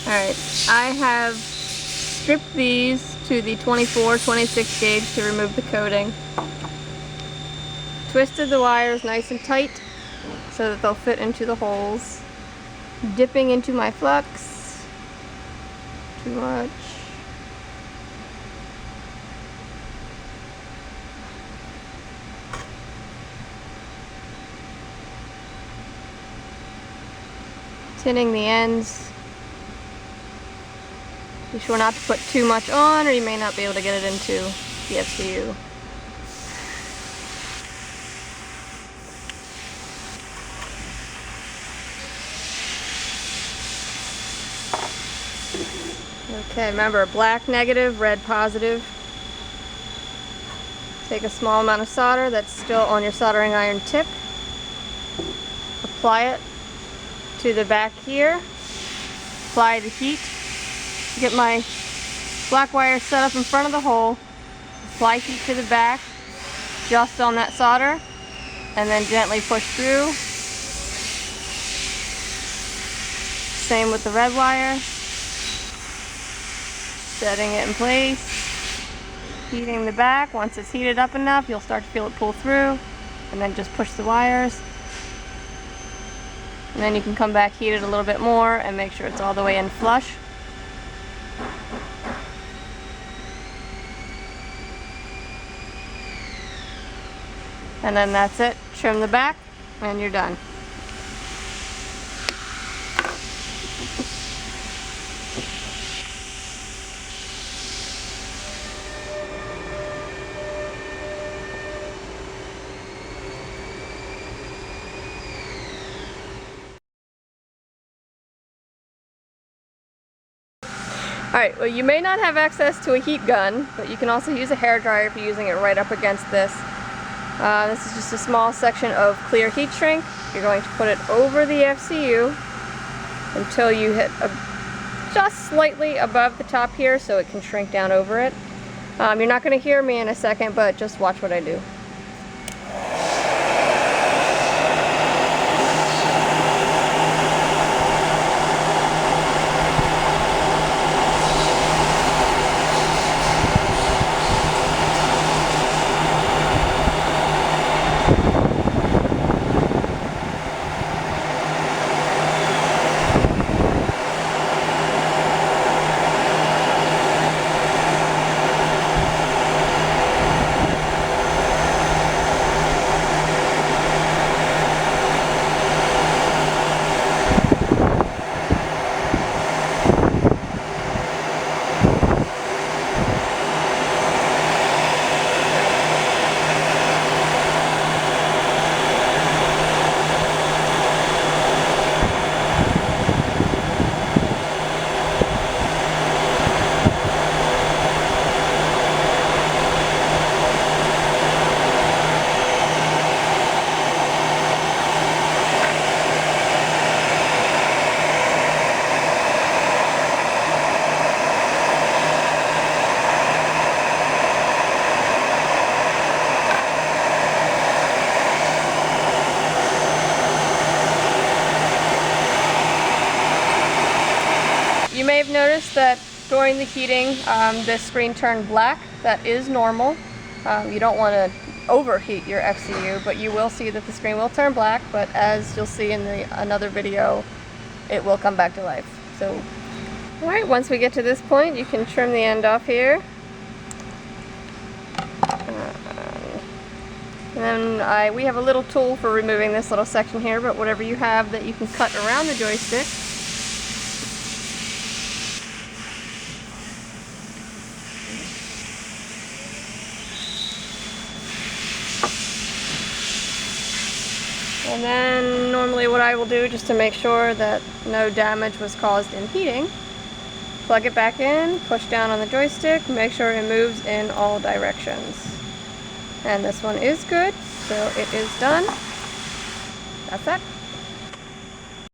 Alright, I have stripped these to the 24-26 gauge to remove the coating. Twisted the wires nice and tight so that they'll fit into the holes. Dipping into my flux. Too much. Tinning the ends. Be sure not to put too much on or you may not be able to get it into the FCU. Okay, remember, black negative, red positive. Take a small amount of solder that's still on your soldering iron tip. Apply it to the back here. Apply the heat. Get my black wire set up in front of the hole. Apply heat to the back, just on that solder, and then gently push through. Same with the red wire. Setting it in place, heating the back. Once it's heated up enough, you'll start to feel it pull through, and then just push the wires. And then you can come back, heat it a little bit more, and make sure it's all the way in flush. And then that's it. Trim the back, and you're done. Alright, well, you may not have access to a heat gun, but you can also use a hairdryer if you're using it right up against this. This is just a small section of clear heat shrink. You're going to put it over the FCU until you hit just slightly above the top here so it can shrink down over it. You're not going to hear me in a second, but just watch what I do. You may have noticed that during the heating, this screen turned black. That is normal. You don't want to overheat your FCU, but you will see that the screen will turn black, but as you'll see in another video, it will come back to life. So, alright, once we get to this point, you can trim the end off here. And then we have a little tool for removing this little section here, but whatever you have that you can cut around the joystick. And then normally what I will do, just to make sure that no damage was caused in heating, plug it back in, push down on the joystick, make sure it moves in all directions. And this one is good, so it is done. That's it.